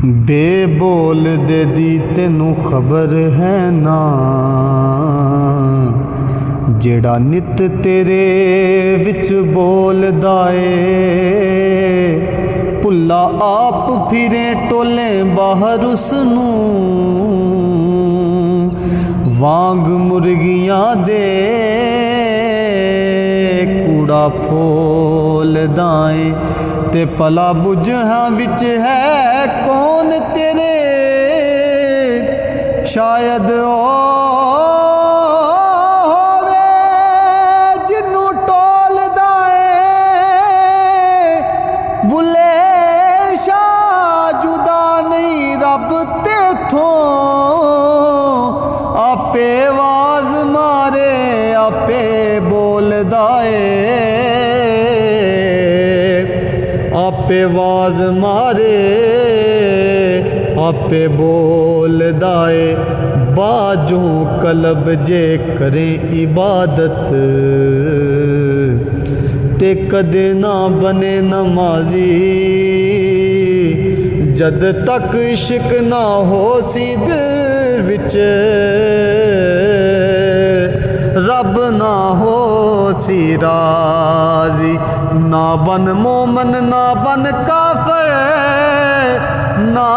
बेबोल दे दी तेनू खबर है ना, जेड़ा नित तेरे विच बोलदा ए। भुल्ला आप फिरे टोले बाहर उसनू, वांग मुर्गियां दे कूड़ा फोलदा ए। ते भला बुझां विच है कौन तेरे, शायद होवे जिन्नू टोलदा ए। बुले शाह जुदा नहीं रब तेथों, आपे आवाज मारे आपे बोलदा ए। आपे आवाज मारे आपे बोलदा ए। बाजों कलब जे करें इबादत, ते कदे ना बने नमाजी। जद तक इश्क ना हो सी दिल विच, रब ना हो सी राज़ी। ना बन मोमन ना बन काफिर, ना